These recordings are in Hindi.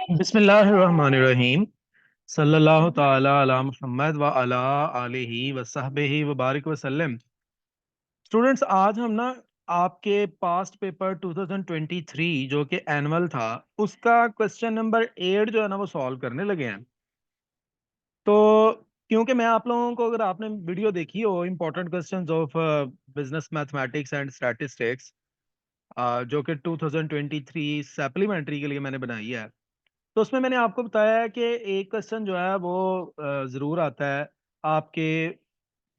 बिस्मिल्लाहिर्रहमानिर्रहीम। सल्लल्लाहु ताला अला मुहम्मद व अला आलिहि व सहबिहि व बारिक वसल्लम। स्टूडेंट्स, आज हम ना आपके पास्ट पेपर 2023 जो कि एनुअल था, उसका क्वेश्चन नंबर 8 जो है ना वो सॉल्व करने लगे हैं। तो क्योंकि मैं आप लोगों को, अगर आपने वीडियो देखी हो important questions of business mathematics and statistics, जो कि 2023 सप्लीमेंट्री के लिए मैंने बनाई है, तो उसमें मैंने आपको बताया है कि एक क्वेश्चन जो है वो जरूर आता है आपके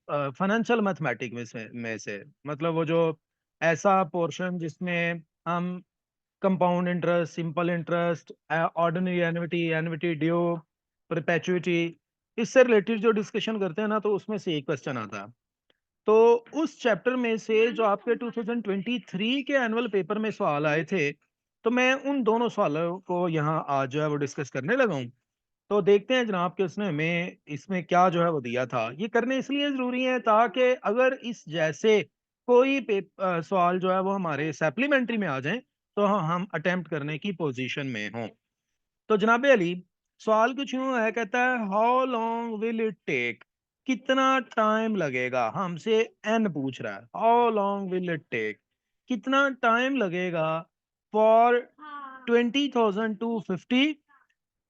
फाइनेंशियल मैथमेटिक्स में से मतलब वो जो ऐसा पोर्शन जिसमें हम compound interest, simple interest, ordinary annuity, annuity due, perpetuity, इससे रिलेटेड जो डिस्कशन करते हैं ना, तो उसमें से एक क्वेश्चन आता है। तो उस चैप्टर में से जो आपके 2023 के एनुअल पेपर में सवाल आए थे, तो मैं उन दोनों सवालों को यहाँ आज जो है वो डिस्कस करने लगा हूँ। तो देखते हैं जनाब कि उसने हमें इसमें क्या जो है वो दिया था। ये करने इसलिए जरूरी है ताकि अगर इस जैसे कोई सवाल जो है वो हमारे सप्लीमेंट्री में आ जाए तो हम अटेम्प्ट करने की पोजीशन में हों। तो जनाब अली, सवाल कुछ यूं है, कहता है how long will it take, कितना टाइम लगेगा। हमसे एन पूछ रहा है, how long will it take, कितना टाइम लगेगा फॉर 20,250,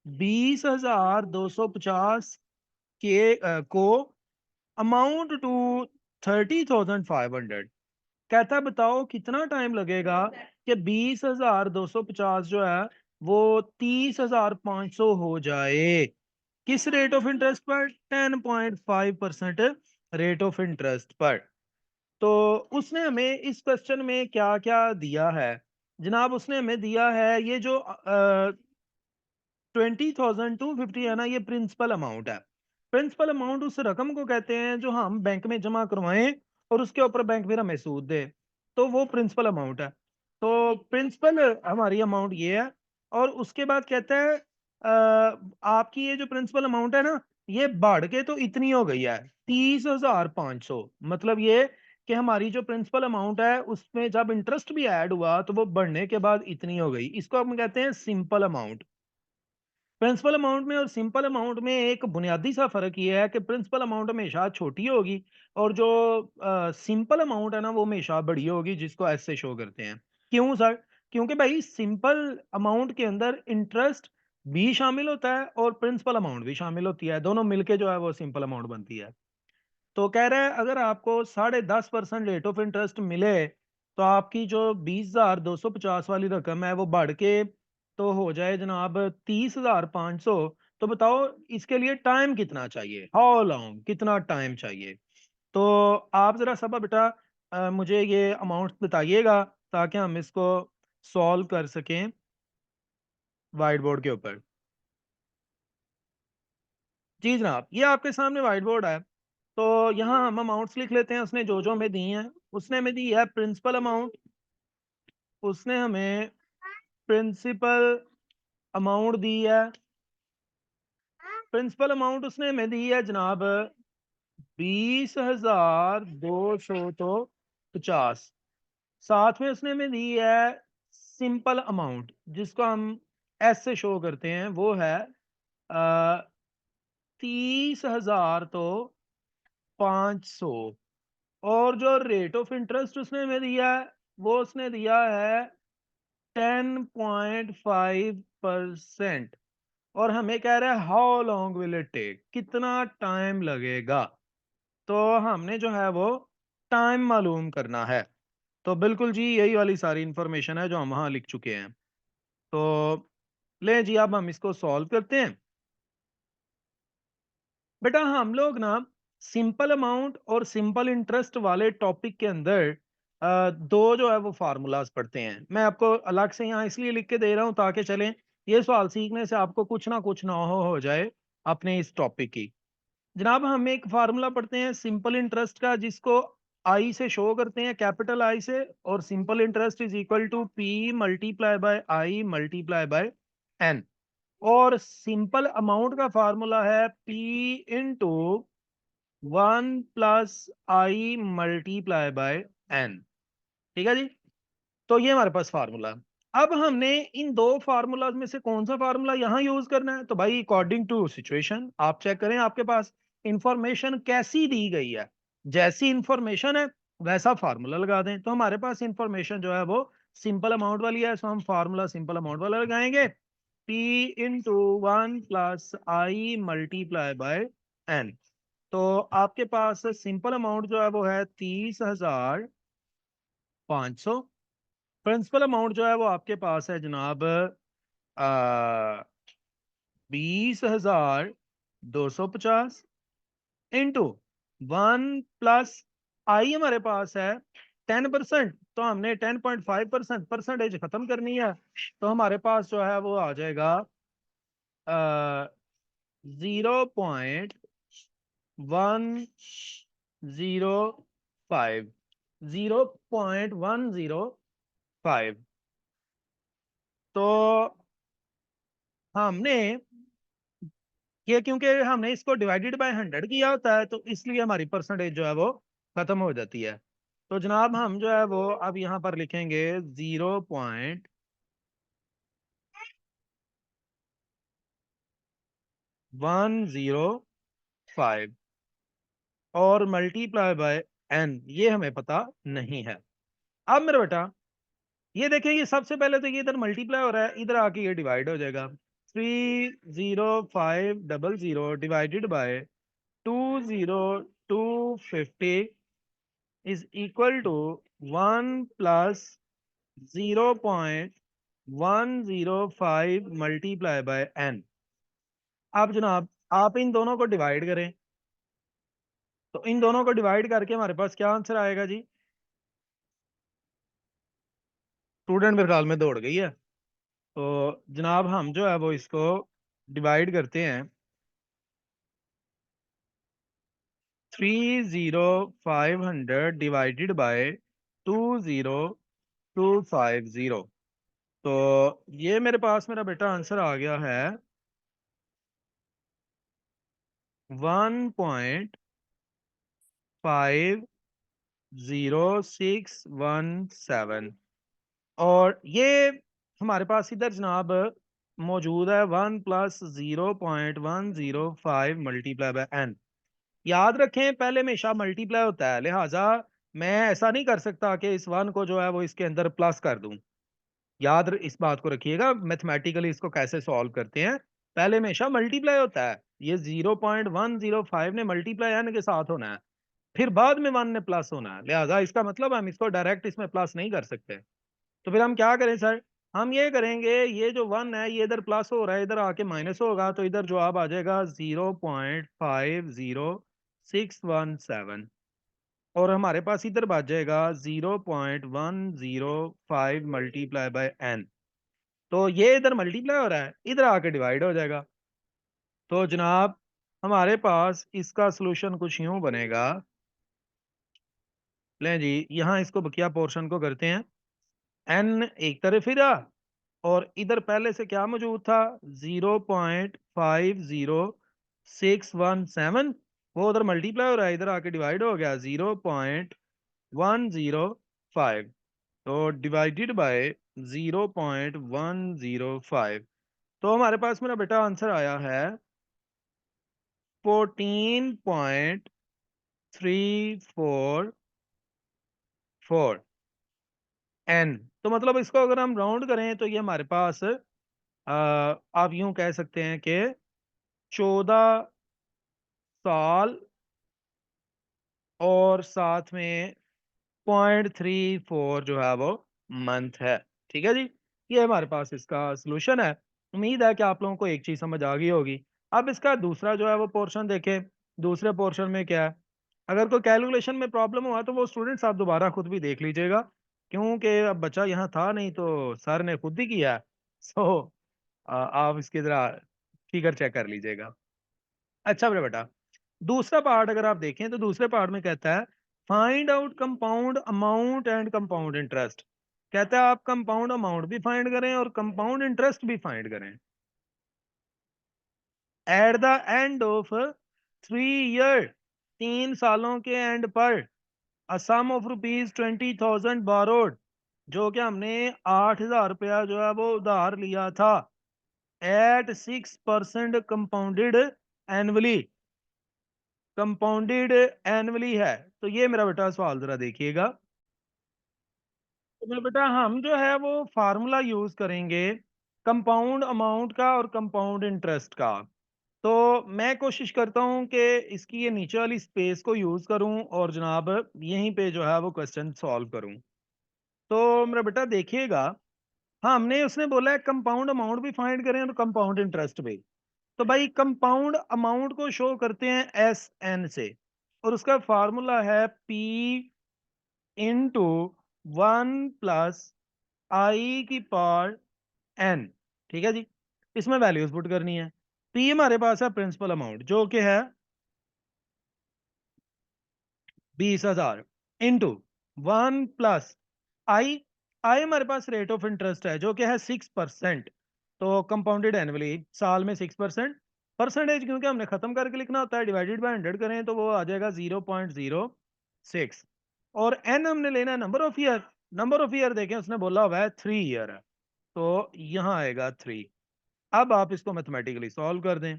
20,250 के को अमाउंट टू 30,500। कहता है बताओ कितना टाइम लगेगा कि 20,250 जो है वो 30,500 हो जाए। किस रेट ऑफ इंटरेस्ट पर? 10.5% रेट ऑफ इंटरेस्ट पर। तो उसने हमें इस क्वेश्चन में क्या क्या दिया है जनाब? उसने हमें दिया है ये जो 20,250 है ना, ये प्रिंसिपल अमाउंट है। प्रिंसिपल अमाउंट उस रकम को कहते हैं जो हम बैंक में जमा करवाएं और उसके ऊपर बैंक फिर हमें सूद दे, तो वो प्रिंसिपल अमाउंट है। तो प्रिंसिपल हमारी अमाउंट ये है। और उसके बाद कहता है आपकी ये जो प्रिंसिपल अमाउंट है ना, ये बढ़ के तो इतनी हो गई है 30,500। मतलब ये कि हमारी जो प्रिंसिपल अमाउंट है उसमें जब इंटरेस्ट भी ऐड हुआ तो वो बढ़ने के बाद इतनी हो गई। इसको हम कहते हैं सिंपल अमाउंट। प्रिंसिपल अमाउंट में और सिंपल अमाउंट में एक बुनियादी सा फर्क ये है कि प्रिंसिपल अमाउंट हमेशा छोटी होगी और जो सिंपल अमाउंट है ना वो हमेशा बड़ी होगी, जिसको ऐसे शो करते हैं। क्यों सर? क्योंकि भाई सिंपल अमाउंट के अंदर इंटरेस्ट भी शामिल होता है और प्रिंसिपल अमाउंट भी शामिल होती है, दोनों मिलके जो है वो सिंपल अमाउंट बनती है। तो कह रहा है अगर आपको 10.5% रेट ऑफ इंटरेस्ट मिले तो आपकी जो 20,250 वाली रकम है वो बढ़ के तो हो जाए जनाब 30,500। तो बताओ इसके लिए टाइम कितना चाहिए, हाउ लॉन्ग, कितना टाइम चाहिए। तो आप जरा सब बेटा मुझे ये अमाउंट बताइएगा ताकि हम इसको सॉल्व कर सकें वाइट बोर्ड के ऊपर। जी जनाब, ये आपके सामने व्हाइट बोर्ड है। तो यहाँ हम अमाउंट्स लिख लेते हैं उसने जो जो हमें दी हैं। उसने हमें दी है प्रिंसिपल अमाउंट, उसने हमें प्रिंसिपल अमाउंट दी है। प्रिंसिपल अमाउंट उसने हमें दी है जनाब 20,250। साथ में उसने हमें दी है सिंपल अमाउंट, जिसको हम ऐसे शो करते हैं, वो है 30,500। और जो रेट ऑफ इंटरेस्ट उसने हमें दिया है वो उसने दिया है 10.5%। और हमें कह रहा है how long will it take, कितना टाइम लगेगा। तो हमने जो है वो टाइम मालूम करना है। तो बिल्कुल जी यही वाली सारी इंफॉर्मेशन है जो हम वहां लिख चुके हैं। तो ले जी अब हम इसको सॉल्व करते हैं। बेटा हम लोग ना सिंपल अमाउंट और सिंपल इंटरेस्ट वाले टॉपिक के अंदर दो जो है वो फार्मूलाज पढ़ते हैं। मैं आपको अलग से यहाँ इसलिए लिख के दे रहा हूँ ताकि चलें ये सवाल सीखने से आपको कुछ ना हो जाए अपने इस टॉपिक की। जनाब हम एक फार्मूला पढ़ते हैं सिंपल इंटरेस्ट का, जिसको आई से शो करते हैं, कैपिटल आई से। और simple interest is equal to P multiply by I multiply by N. और सिंपल अमाउंट का फार्मूला है P into 1 + i multiply by N. ठीक है जी। तो ये हमारे पास फार्मूला है। अब हमने इन दो फार्मूलाज में से कौन सा फार्मूला यहाँ यूज करना है? तो भाई अकॉर्डिंग टू सिचुएशन आप चेक करें आपके पास इंफॉर्मेशन कैसी दी गई है, जैसी इंफॉर्मेशन है वैसा फार्मूला लगा दें। तो हमारे पास इंफॉर्मेशन जो है वो सिंपल अमाउंट वाली है, सो हम फार्मूला सिंपल अमाउंट वाला लगाएंगे, P into 1 + I multiply bye N। तो आपके पास सिंपल अमाउंट जो है वो है 30,500। प्रिंसिपल अमाउंट जो है वो आपके पास है जनाब 20,250 इंटू 1 + I हमारे पास है 10%, तो हमने 10.5% परसेंटेज खत्म करनी है। तो हमारे पास जो है वो आ जाएगा 0.105, 0.105। तो हमने ये, क्योंकि हमने इसको डिवाइडेड बाय 100 किया होता है, तो इसलिए हमारी परसेंटेज जो है वो खत्म हो जाती है। तो जनाब हम जो है वो अब यहाँ पर लिखेंगे 0.105 और मल्टीप्लाई बाय n, ये हमें पता नहीं है। अब मेरा बेटा ये देखिए, ये सबसे पहले तो ये इधर मल्टीप्लाई हो रहा है, इधर आके ये डिवाइड हो जाएगा। 30500 divided by 20250 is equal to 1 plus 0.105 multiply by n। अब जनाब आप इन दोनों को डिवाइड करें, तो इन दोनों को डिवाइड करके हमारे पास क्या आंसर आएगा जी? स्टूडेंट मेरे ख्याल में दौड़ गई है। तो जनाब हम जो है वो इसको डिवाइड करते हैं, 30500 डिवाइडेड बाय 20250। तो ये मेरे पास मेरा बेटा आंसर आ गया है 1.50617। और ये हमारे पास इधर जनाब मौजूद है 1 + 0.105 मल्टीप्लाई बाय n। याद रखें पहले हमेशा मल्टीप्लाई होता है, लिहाजा मैं ऐसा नहीं कर सकता कि इस वन को जो है वो इसके अंदर प्लस कर दूं। इस बात को रखिएगा, मैथमेटिकली इसको कैसे सॉल्व करते हैं। पहले हमेशा मल्टीप्लाई होता है, ये 0.105 ने मल्टीप्लाई n के साथ होना है, फिर बाद में वन ने प्लस होना है, लिहाजा इसका मतलब हम इसको डायरेक्ट इसमें प्लस नहीं कर सकते। तो फिर हम क्या करें सर? हम ये करेंगे, ये जो वन है ये इधर प्लस हो रहा है, इधर आके माइनस होगा, तो इधर जवाब आ जाएगा 0.50617। और हमारे पास इधर बच जाएगा 0.105 मल्टीप्लाई बाय n। तो ये इधर मल्टीप्लाई हो रहा है, इधर आके डिवाइड हो जाएगा। तो जनाब हमारे पास इसका सलूशन कुछ यूं बनेगा, लें जी यहाँ इसको बकिया पोर्शन को करते हैं। n एक तरफ ही रहा, और इधर पहले से क्या मौजूद था? 0.50617, वो उधर मल्टीप्लाई हो रहा है, इधर आके डिवाइड हो गया 0.105। तो डिवाइडेड बाय 0.105। तो हमारे पास मेरा बेटा आंसर आया है 14.344 n। तो मतलब इसको अगर हम राउंड करें तो ये हमारे पास आप यूं कह सकते हैं कि 14 साल और साथ में 0.34 जो है वो मंथ है। ठीक है जी, ये हमारे पास इसका सलूशन है। उम्मीद है कि आप लोगों को एक चीज समझ आ गई होगी। अब इसका दूसरा जो है वो पोर्शन देखें। दूसरे पोर्शन में क्या है? अगर कोई कैलकुलेशन में प्रॉब्लम हुआ तो वो स्टूडेंट्स आप दोबारा खुद भी देख लीजिएगा, क्योंकि अब बच्चा यहाँ था नहीं तो सर ने खुद ही किया। सो आप इसकी जरा फिगर चेक कर लीजिएगा। अच्छा मेरा बेटा, दूसरा पार्ट अगर आप देखें तो दूसरे पार्ट में कहता है find out compound amount and compound interest. कहता है आप कंपाउंड अमाउंट भी फाइंड करें और कंपाउंड इंटरेस्ट भी फाइंड करें। At the end of 3 year, 3 सालों के एंड पर, अ सम ऑफ रुपीज 20,000 borrowed, जो कि हमने 8,000 रुपया जो है वो उधार लिया था at 6% compounded annually, compounded annually है। तो ये मेरा बेटा सवाल जरा देखिएगा। तो मेरा बेटा हम जो है वो फार्मूला यूज करेंगे कंपाउंड अमाउंट का और कंपाउंड इंटरेस्ट का। तो मैं कोशिश करता हूं कि इसकी ये नीचे वाली स्पेस को यूज करूं और जनाब यहीं पे जो है वो क्वेश्चन सॉल्व करूं। तो मेरा बेटा देखिएगा, हाँ हमने उसने बोला है कंपाउंड अमाउंट भी फाइंड करें और कंपाउंड इंटरेस्ट भी। तो भाई कंपाउंड अमाउंट को शो करते हैं एस एन से, और उसका फार्मूला है पी इंटू 1 + आई की पावर एन। ठीक है जी, इसमें वैल्यूज पुट करनी है। पी हमारे पास है प्रिंसिपल अमाउंट जो कि है 20,000 इंटू 1 + आई। आई हमारे पास रेट ऑफ इंटरेस्ट है जो कि है 6%। तो कंपाउंडेड एनुअली साल में 6%। परसेंटेज क्योंकि हमने खत्म करके लिखना होता है, डिवाइडेड बाय 100 करें तो वो आ जाएगा 0.06। और एन हमने लेना है number of year. Number of year देखें उसने बोला हुआ है 3 ईयर है, तो यहाँ आएगा 3। अब आप इसको मैथमेटिकली सॉल्व कर दें।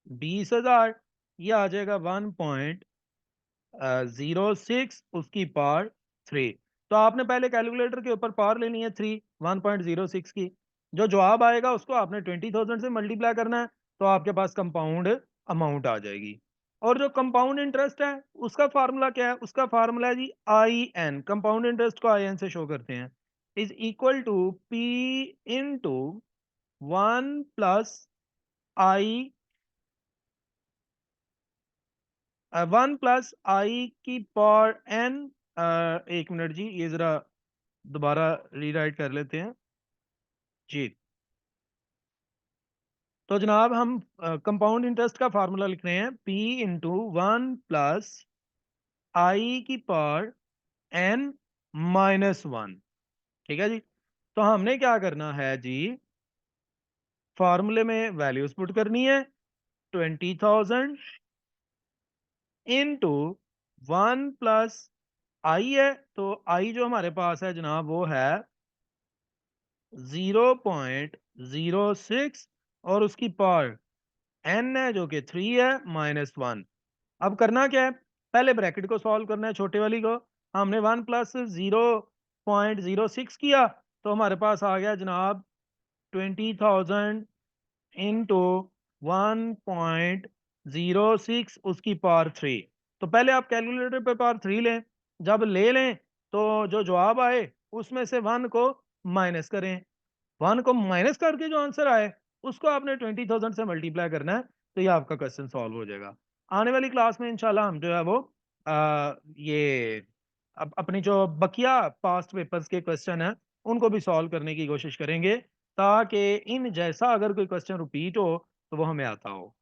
20,000 ये आ जाएगा 1.06 उसकी पावर 3। तो आपने पहले कैलकुलेटर के ऊपर पावर लेनी है 1.06 की। जो जवाब आएगा उसको आपने 20,000 से मल्टीप्लाई करना है, तो आपके पास कंपाउंड अमाउंट आ जाएगी। और जो कंपाउंड इंटरेस्ट है उसका फार्मूला क्या है? उसका फार्मूला है जी आई एन। कंपाउंड इंटरेस्ट को आई एन से शो करते हैं। Is equal to P into 1 + I, 1 + I की पावर एन। एक मिनट जी, ये जरा दोबारा रीराइट कर लेते हैं जी। तो जनाब हम कंपाउंड इंटरेस्ट का फार्मूला लिख रहे हैं पी इंटू 1 + आई की पावर एन -1। ठीक है जी। तो हमने क्या करना है जी, फार्मूले में वैल्यूज पुट करनी है। 20,000 इंटू 1 + आई है, तो आई जो हमारे पास है जनाब वो है 0.06, और उसकी पावर एन है जो कि 3 है -1। अब करना क्या है, पहले ब्रैकेट को सॉल्व करना है, छोटे वाली को। हमने 1 + 0.06 किया, तो हमारे पास आ गया जनाब 20,000 इंटू 1.06 उसकी पावर 3। तो पहले आप कैलकुलेटर पे पावर 3 लें। जब ले लें तो जो जवाब आए उसमें से 1 को माइनस करें। 1 को माइनस करके जो आंसर आए उसको आपने 20,000 से मल्टीप्लाई करना है, तो ये आपका क्वेश्चन सॉल्व हो जाएगा। आने वाली क्लास में इंशाल्लाह हम जो है वो ये अपनी जो बकिया पास्ट पेपर्स के क्वेश्चन हैं उनको भी सॉल्व करने की कोशिश करेंगे, ताकि इन जैसा अगर कोई क्वेश्चन रिपीट हो तो वो हमें आता हो।